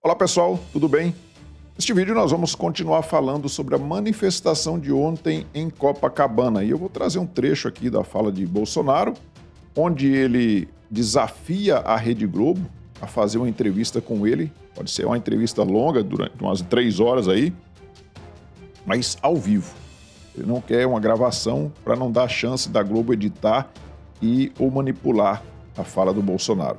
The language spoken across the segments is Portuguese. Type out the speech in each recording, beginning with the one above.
Olá pessoal, tudo bem? Neste vídeo nós vamos continuar falando sobre a manifestação de ontem em Copacabana. E eu vou trazer um trecho aqui da fala de Bolsonaro, onde ele desafia a Rede Globo a fazer uma entrevista com ele. Pode ser uma entrevista longa, durante umas 3 horas aí, mas ao vivo. Ele não quer uma gravação para não dar chance da Globo editar e ou manipular a fala do Bolsonaro.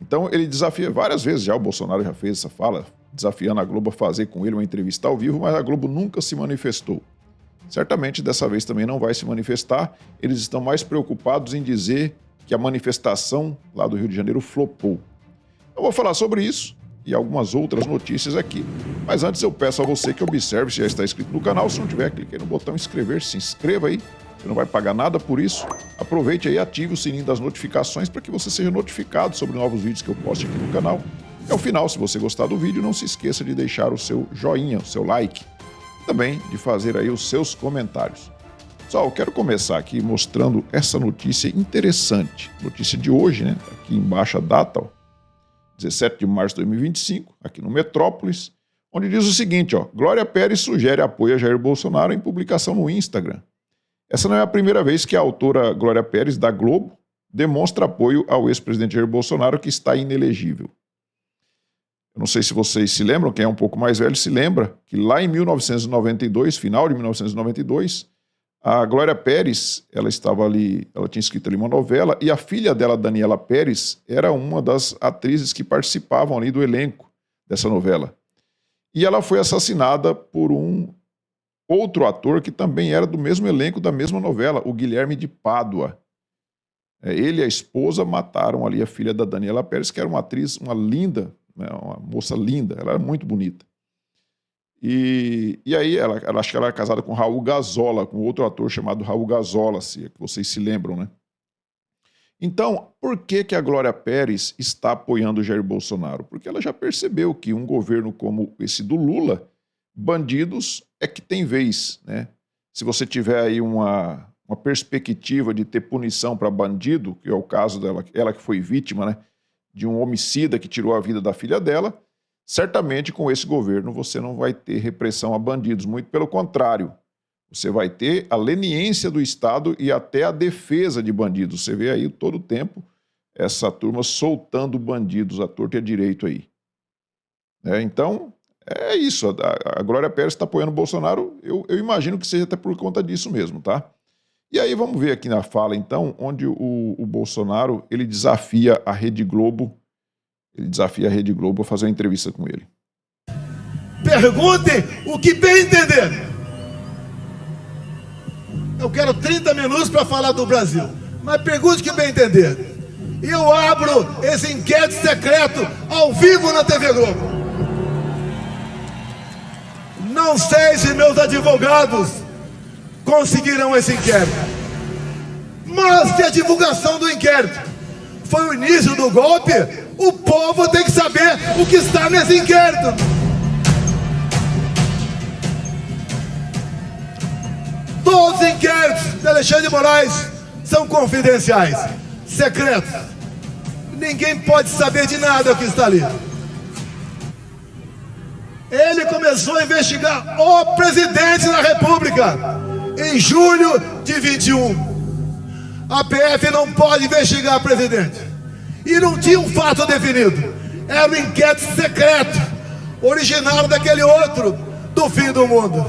Então ele desafia várias vezes, já o Bolsonaro já fez essa fala, desafiando a Globo a fazer com ele uma entrevista ao vivo, mas a Globo nunca se manifestou. Certamente dessa vez também não vai se manifestar, eles estão mais preocupados em dizer que a manifestação lá do Rio de Janeiro flopou. Eu vou falar sobre isso e algumas outras notícias aqui. Mas antes eu peço a você que observe se já está inscrito no canal. Se não tiver, clique aí no botão inscrever, se inscreva aí. Você não vai pagar nada por isso. Aproveite aí e ative o sininho das notificações para que você seja notificado sobre novos vídeos que eu posto aqui no canal. E ao final, se você gostar do vídeo, não se esqueça de deixar o seu joinha, o seu like. E também de fazer aí os seus comentários. Pessoal, eu quero começar aqui mostrando essa notícia interessante. Notícia de hoje, né? Aqui embaixo a data, ó. 17 de março de 2025, aqui no Metrópolis, onde diz o seguinte, ó, Glória Pérez sugere apoio a Jair Bolsonaro em publicação no Instagram. Essa não é a primeira vez que a autora Glória Pérez, da Globo, demonstra apoio ao ex-presidente Jair Bolsonaro, que está inelegível. Eu não sei se vocês se lembram, quem é um pouco mais velho se lembra, que lá em 1992, final de 1992, a Glória Pérez, ela estava ali, ela tinha escrito ali uma novela, e a filha dela, Daniela Pérez, era uma das atrizes que participavam ali do elenco dessa novela. E ela foi assassinada por um outro ator que também era do mesmo elenco da mesma novela, o Guilherme de Pádua. Ele e a esposa mataram ali a filha da Daniela Pérez, que era uma atriz, uma linda, né, uma moça linda, ela era muito bonita. E aí, ela acho que ela era casada com Raul Gazola, com outro ator chamado Raul Gazola, se é que vocês se lembram, né? Então, por que a Glória Pérez está apoiando o Jair Bolsonaro? Porque ela já percebeu que um governo como esse do Lula, bandidos é que tem vez, né? Se você tiver aí uma perspectiva de ter punição para bandido, que é o caso dela, ela que foi vítima, né, de um homicida que tirou a vida da filha dela, certamente com esse governo você não vai ter repressão a bandidos, muito pelo contrário. Você vai ter a leniência do Estado e até a defesa de bandidos. Você vê aí todo o tempo essa turma soltando bandidos à torta e à direito aí. Então, é isso. A Glória Pérez está apoiando o Bolsonaro, eu imagino que seja até por conta disso mesmo, tá? E aí vamos ver aqui na fala, então, onde o Bolsonaro, ele desafia a Rede Globo. Ele desafia a Rede Globo a fazer uma entrevista com ele. Perguntem o que bem entender. Eu quero 30 minutos para falar do Brasil, mas pergunte o que bem entender. E eu abro esse inquérito secreto ao vivo na TV Globo. Não sei se meus advogados conseguirão esse inquérito, mas que a divulgação do inquérito foi o início do golpe, o povo tem que saber o que está nesse inquérito. Todos os inquéritos de Alexandre de Moraes são confidenciais, secretos. Ninguém pode saber de nada o que está ali. Ele começou a investigar o presidente da República em julho de 21. A PF não pode investigar o presidente. E não tinha um fato definido. Era um inquérito secreto, original daquele outro do fim do mundo.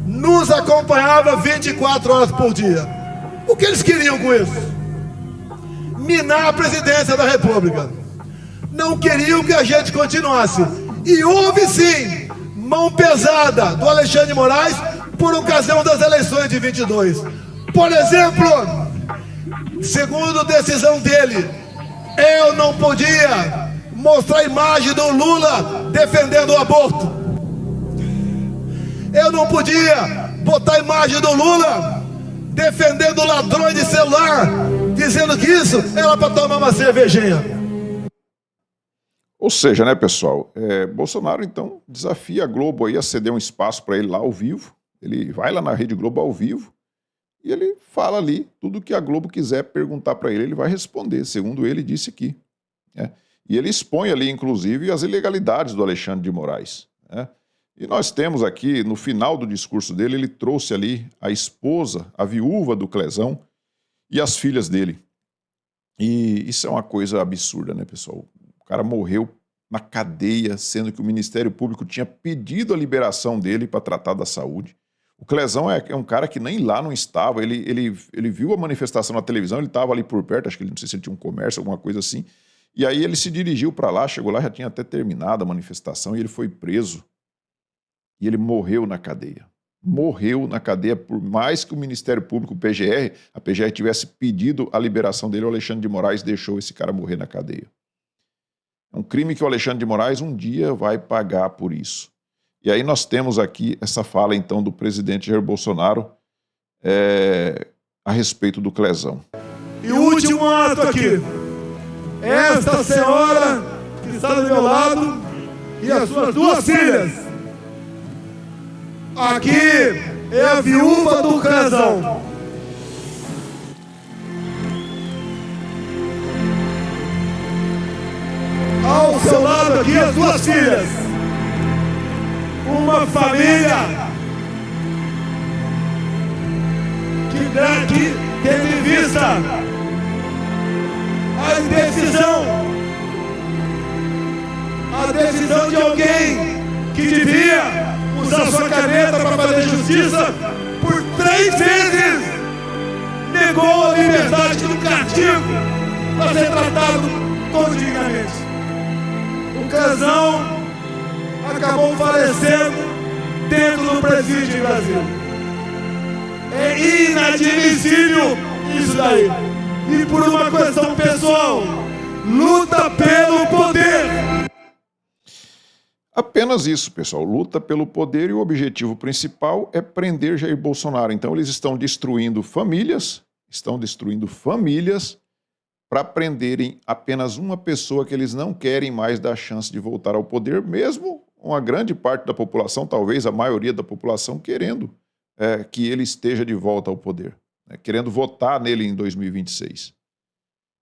Nos acompanhava 24 horas por dia. O que eles queriam com isso? Minar a presidência da República. Não queriam que a gente continuasse. E houve sim mão pesada do Alexandre de Moraes por ocasião das eleições de 22. Por exemplo, segundo decisão dele, eu não podia mostrar a imagem do Lula defendendo o aborto. Eu não podia botar a imagem do Lula defendendo ladrões de celular, dizendo que isso era para tomar uma cervejinha. Ou seja, né, pessoal, Bolsonaro, então, desafia a Globo aí a ceder um espaço para ele lá ao vivo. Ele vai lá na Rede Globo ao vivo e ele fala ali tudo que a Globo quiser perguntar para ele, ele vai responder, segundo ele disse aqui. E ele expõe ali, inclusive, as ilegalidades do Alexandre de Moraes, né? E nós temos aqui, no final do discurso dele, ele trouxe ali a esposa, a viúva do Clezão e as filhas dele. E isso é uma coisa absurda, né, pessoal? O cara morreu na cadeia, sendo que o Ministério Público tinha pedido a liberação dele para tratar da saúde. O Clezão é um cara que nem lá não estava, ele viu a manifestação na televisão, ele estava ali por perto, acho que ele, não sei se ele tinha um comércio, alguma coisa assim, e aí ele se dirigiu para lá, chegou lá, já tinha até terminado a manifestação, e ele foi preso. E ele morreu na cadeia. Morreu na cadeia, por mais que o Ministério Público, a PGR tivesse pedido a liberação dele, o Alexandre de Moraes deixou esse cara morrer na cadeia. É um crime que o Alexandre de Moraes um dia vai pagar por isso. E aí nós temos aqui essa fala, então, do presidente Jair Bolsonaro a respeito do Clezão. E o último ato aqui. Esta senhora que está do meu lado e as suas duas filhas. Aqui é a viúva do Clezão. Ao seu lado aqui as duas filhas. Uma família que teve em vista a decisão de alguém que devia usar sua caneta para fazer justiça, por 3 vezes negou a liberdade do cativo para ser tratado como dignamente. O Clezão acabou falecendo dentro do presídio em Brasília. É inadmissível isso daí. E por uma questão pessoal, luta pelo poder. Apenas isso, pessoal. Luta pelo poder e o objetivo principal é prender Jair Bolsonaro. Então eles estão destruindo famílias para prenderem apenas uma pessoa que eles não querem mais dar chance de voltar ao poder, mesmo uma grande parte da população, talvez a maioria da população, querendo que ele esteja de volta ao poder, né, querendo votar nele em 2026.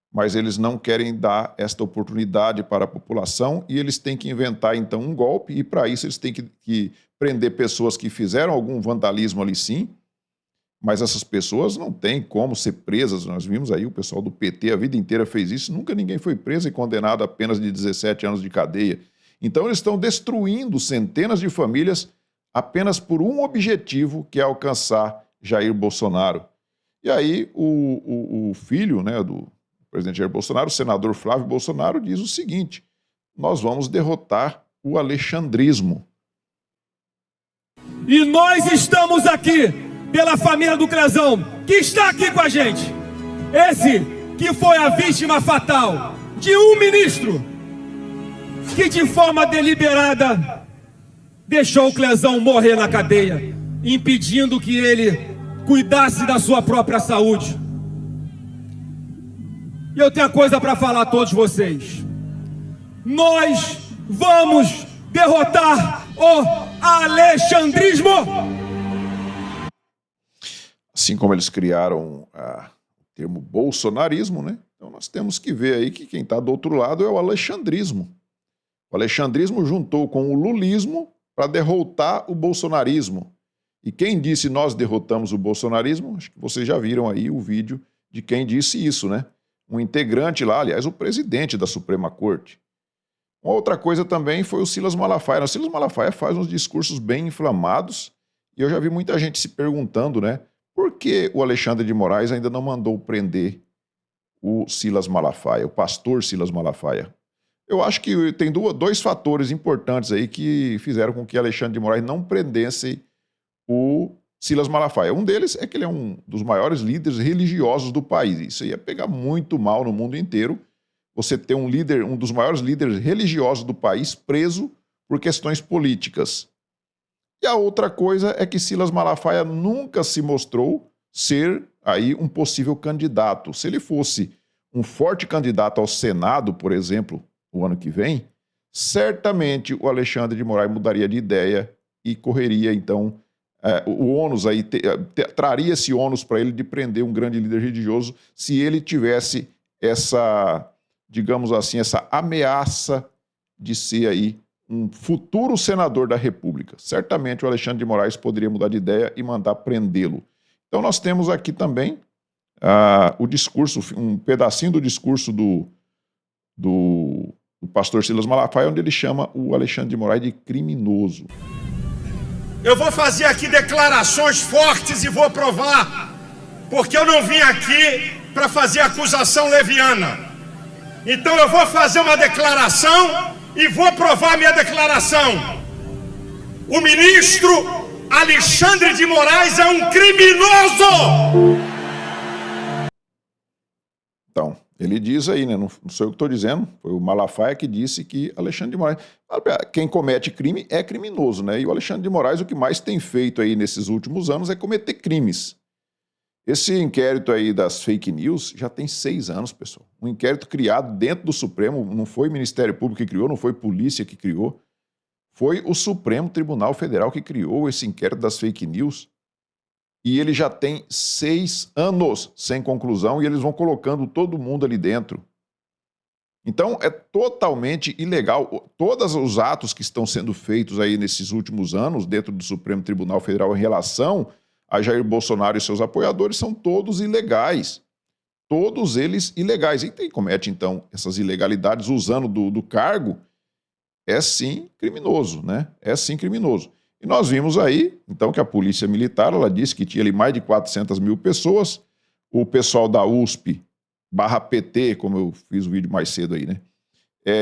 Mas eles não querem dar esta oportunidade para a população e eles têm que inventar, então, um golpe, e para isso eles têm que prender pessoas que fizeram algum vandalismo ali, sim, mas essas pessoas não têm como ser presas. Nós vimos aí o pessoal do PT, a vida inteira fez isso, nunca ninguém foi preso e condenado a apenas de 17 anos de cadeia. Então eles estão destruindo centenas de famílias apenas por um objetivo, que é alcançar Jair Bolsonaro. E aí o filho, né, do presidente Jair Bolsonaro, o senador Flávio Bolsonaro, diz o seguinte: nós vamos derrotar o alexandrismo. E nós estamos aqui pela família do Clezão, que está aqui com a gente. Esse que foi a vítima fatal de um ministro que de forma deliberada deixou o Clezão morrer na cadeia, impedindo que ele cuidasse da sua própria saúde. E eu tenho uma coisa para falar a todos vocês. Nós vamos derrotar o alexandrismo. Assim como eles criaram o termo bolsonarismo, né? Então nós temos que ver aí que quem está do outro lado é o alexandrismo. O alexandrismo juntou com o lulismo para derrotar o bolsonarismo. E quem disse nós derrotamos o bolsonarismo? Acho que vocês já viram aí o vídeo de quem disse isso, né? Um integrante lá, aliás, o presidente da Suprema Corte. Uma outra coisa também foi o Silas Malafaia. O Silas Malafaia faz uns discursos bem inflamados e eu já vi muita gente se perguntando, né? Por que o Alexandre de Moraes ainda não mandou prender o Silas Malafaia, o pastor Silas Malafaia? Eu acho que tem dois fatores importantes aí que fizeram com que Alexandre de Moraes não prendesse o Silas Malafaia. Um deles é que ele é um dos maiores líderes religiosos do país. Isso ia pegar muito mal no mundo inteiro, você ter um dos maiores líderes religiosos do país preso por questões políticas. E a outra coisa é que Silas Malafaia nunca se mostrou ser aí um possível candidato. Se ele fosse um forte candidato ao Senado, por exemplo, o ano que vem, certamente o Alexandre de Moraes mudaria de ideia e correria, então, o ônus aí, traria esse ônus para ele de prender um grande líder religioso se ele tivesse essa digamos assim, essa ameaça de ser aí um futuro senador da República. Certamente o Alexandre de Moraes poderia mudar de ideia e mandar prendê-lo. Então nós temos aqui também o discurso, um pedacinho do discurso do pastor Silas Malafaia, onde ele chama o Alexandre de Moraes de criminoso. Eu vou fazer aqui declarações fortes e vou provar, porque eu não vim aqui para fazer acusação leviana. Então eu vou fazer uma declaração e vou provar minha declaração. O ministro Alexandre de Moraes é um criminoso! Então, ele diz aí, né? Não sou eu que estou dizendo, foi o Malafaia que disse que Alexandre de Moraes... Quem comete crime é criminoso, né? E o Alexandre de Moraes, o que mais tem feito aí nesses últimos anos é cometer crimes. Esse inquérito aí das fake news já tem 6 anos, pessoal. Um inquérito criado dentro do Supremo, não foi o Ministério Público que criou, não foi a polícia que criou, foi o Supremo Tribunal Federal que criou esse inquérito das fake news. E ele já tem 6 anos sem conclusão e eles vão colocando todo mundo ali dentro. Então é totalmente ilegal. Todos os atos que estão sendo feitos aí nesses últimos anos dentro do Supremo Tribunal Federal em relação a Jair Bolsonaro e seus apoiadores são todos ilegais. Todos eles ilegais. E quem comete, então, essas ilegalidades usando do cargo é sim criminoso, né? É sim criminoso. E nós vimos aí, então, que a Polícia Militar, ela disse que tinha ali mais de 400 mil pessoas. O pessoal da USP/PT, como eu fiz o vídeo mais cedo aí, né?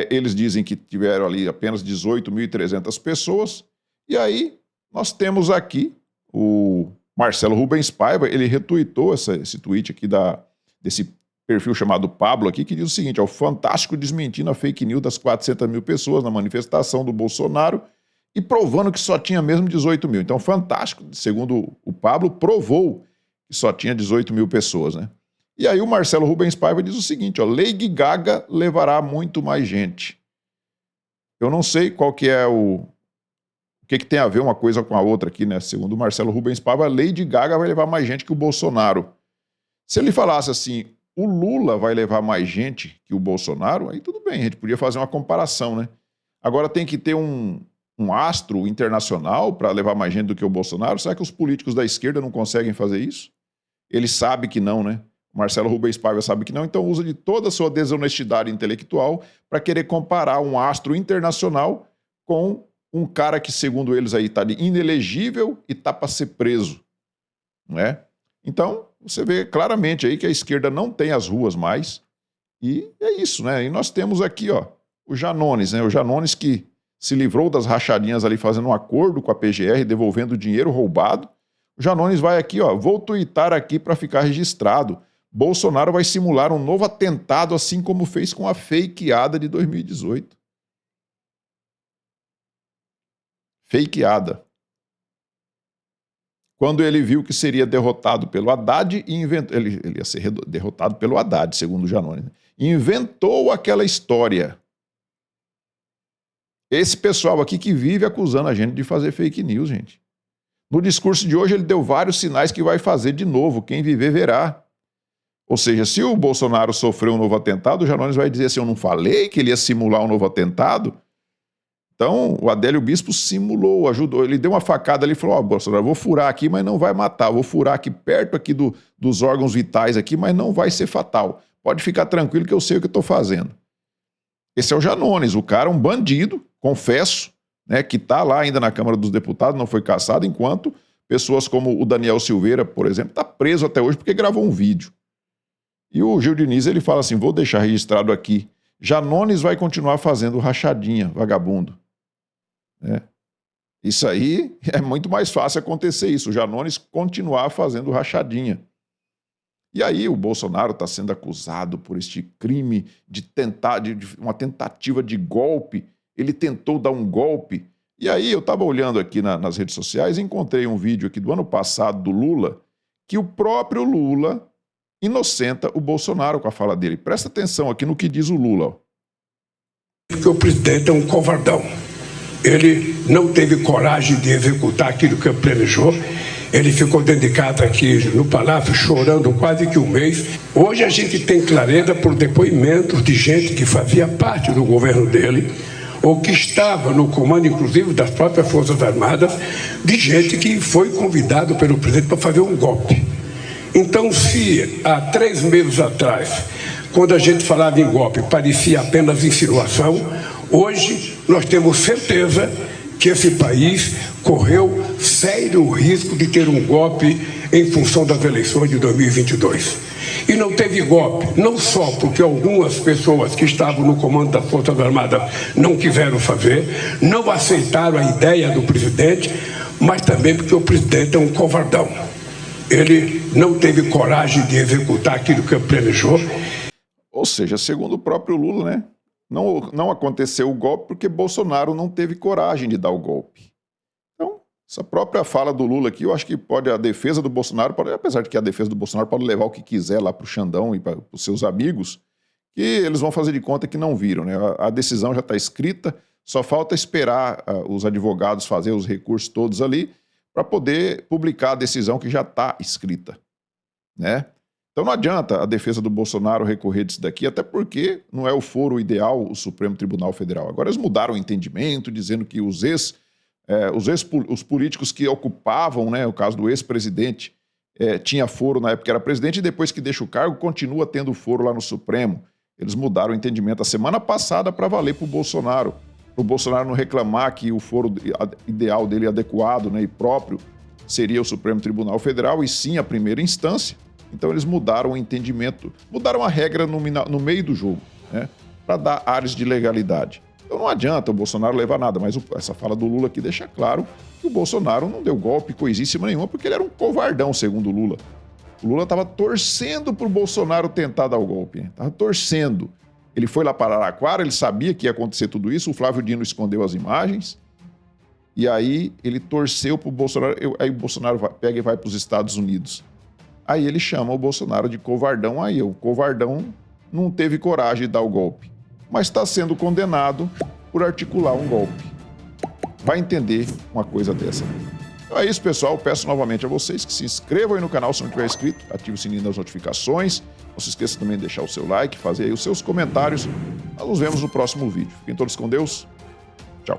Eles dizem que tiveram ali apenas 18.300 pessoas. E aí nós temos aqui o Marcelo Rubens Paiva, ele retuitou esse tweet aqui desse perfil chamado Pablo aqui, que diz o seguinte, o Fantástico desmentindo a fake news das 400 mil pessoas na manifestação do Bolsonaro e provando que só tinha mesmo 18 mil. Então, Fantástico, segundo o Pablo, provou que só tinha 18 mil pessoas, né? E aí o Marcelo Rubens Paiva diz o seguinte, Lady Gaga levará muito mais gente. Eu não sei qual que é o que tem a ver uma coisa com a outra aqui, né? Segundo o Marcelo Rubens Paiva, a Lady Gaga vai levar mais gente que o Bolsonaro. Se ele falasse assim, o Lula vai levar mais gente que o Bolsonaro, aí tudo bem, a gente podia fazer uma comparação, né? Agora tem que ter um astro internacional para levar mais gente do que o Bolsonaro? Será que os políticos da esquerda não conseguem fazer isso? Ele sabe que não, né? O Marcelo Rubens Paiva sabe que não, então usa de toda a sua desonestidade intelectual para querer comparar um astro internacional com um cara que, segundo eles, aí está inelegível e está para ser preso, não é? Então, você vê claramente aí que a esquerda não tem as ruas mais, e é isso, né? E nós temos aqui, ó, o Janones, né? O Janones que se livrou das rachadinhas ali fazendo um acordo com a PGR, devolvendo o dinheiro roubado. O Janones vai aqui, ó, vou tuitar aqui para ficar registrado. Bolsonaro vai simular um novo atentado, assim como fez com a fakeada de 2018. Fakeada. Quando ele viu que seria derrotado pelo Haddad, e inventou, ele ia ser derrotado pelo Haddad, segundo o Janones, né? Inventou aquela história. Esse pessoal aqui que vive acusando a gente de fazer fake news, gente. No discurso de hoje ele deu vários sinais que vai fazer de novo, quem viver verá. Ou seja, se o Bolsonaro sofreu um novo atentado, o Janones vai dizer assim, eu não falei que ele ia simular um novo atentado? Então, o Adélio Bispo simulou, ajudou, ele deu uma facada ali e falou, Bolsonaro, eu vou furar aqui, mas não vai matar, vou furar aqui perto aqui dos órgãos vitais aqui, mas não vai ser fatal. Pode ficar tranquilo que eu sei o que eu estou fazendo. Esse é o Janones, o cara é um bandido, confesso, né, que está lá ainda na Câmara dos Deputados, não foi cassado, enquanto pessoas como o Daniel Silveira, por exemplo, está preso até hoje porque gravou um vídeo. E o Gil Diniz, ele fala assim, vou deixar registrado aqui, Janones vai continuar fazendo rachadinha, vagabundo. Isso aí é muito mais fácil acontecer isso, o Janones continuar fazendo rachadinha. E aí o Bolsonaro está sendo acusado por este crime de uma tentativa de golpe, ele tentou dar um golpe. E aí eu estava olhando aqui nas redes sociais e encontrei um vídeo aqui do ano passado do Lula, que o próprio Lula inocenta o Bolsonaro com a fala dele. Presta atenção aqui no que diz o Lula. Porque o presidente é um covardão. Ele não teve coragem de executar aquilo que planejou. Ele ficou dentro de casa aqui no Palácio chorando quase que um mês. Hoje a gente tem clareza por depoimentos de gente que fazia parte do governo dele, ou que estava no comando, inclusive, das próprias Forças Armadas, de gente que foi convidado pelo presidente para fazer um golpe. Então, se há 3 meses atrás, quando a gente falava em golpe, parecia apenas insinuação, hoje nós temos certeza que esse país correu sério risco de ter um golpe em função das eleições de 2022. E não teve golpe, não só porque algumas pessoas que estavam no comando das Forças Armadas não quiseram fazer, não aceitaram a ideia do presidente, mas também porque o presidente é um covardão. Ele não teve coragem de executar aquilo que planejou. Ou seja, segundo o próprio Lula, né? Não aconteceu o golpe porque Bolsonaro não teve coragem de dar o golpe. Então, essa própria fala do Lula aqui, eu acho que a defesa do Bolsonaro, apesar de que a defesa do Bolsonaro pode levar o que quiser lá para o Xandão e para os seus amigos, que eles vão fazer de conta que não viram, né? A decisão já está escrita, só falta esperar os advogados fazer os recursos todos ali para poder publicar a decisão que já está escrita, né? Então não adianta a defesa do Bolsonaro recorrer disso daqui, até porque não é o foro ideal o Supremo Tribunal Federal. Agora eles mudaram o entendimento, dizendo que os políticos que ocupavam, né, o caso do ex-presidente, tinha foro na época que era presidente e depois que deixa o cargo continua tendo foro lá no Supremo. Eles mudaram o entendimento a semana passada para valer para o Bolsonaro não reclamar que o foro ideal dele adequado, né, e próprio seria o Supremo Tribunal Federal e sim a primeira instância. Então eles mudaram o entendimento, mudaram a regra no meio do jogo, né, para dar áreas de legalidade. Então não adianta o Bolsonaro levar nada, mas essa fala do Lula aqui deixa claro que o Bolsonaro não deu golpe coisíssima nenhuma, porque ele era um covardão, segundo o Lula. O Lula estava torcendo para o Bolsonaro tentar dar o golpe, estava torcendo. Ele foi lá para Araraquara, ele sabia que ia acontecer tudo isso, o Flávio Dino escondeu as imagens, e aí ele torceu para o Bolsonaro, aí o Bolsonaro pega e vai para os Estados Unidos. Aí ele chama o Bolsonaro de covardão, aí o covardão não teve coragem de dar o golpe, mas está sendo condenado por articular um golpe. Vai entender uma coisa dessa. Então é isso, pessoal. Peço novamente a vocês que se inscrevam aí no canal se não tiver inscrito, ative o sininho das notificações, não se esqueça também de deixar o seu like, fazer aí os seus comentários. Nós nos vemos no próximo vídeo. Fiquem todos com Deus. Tchau.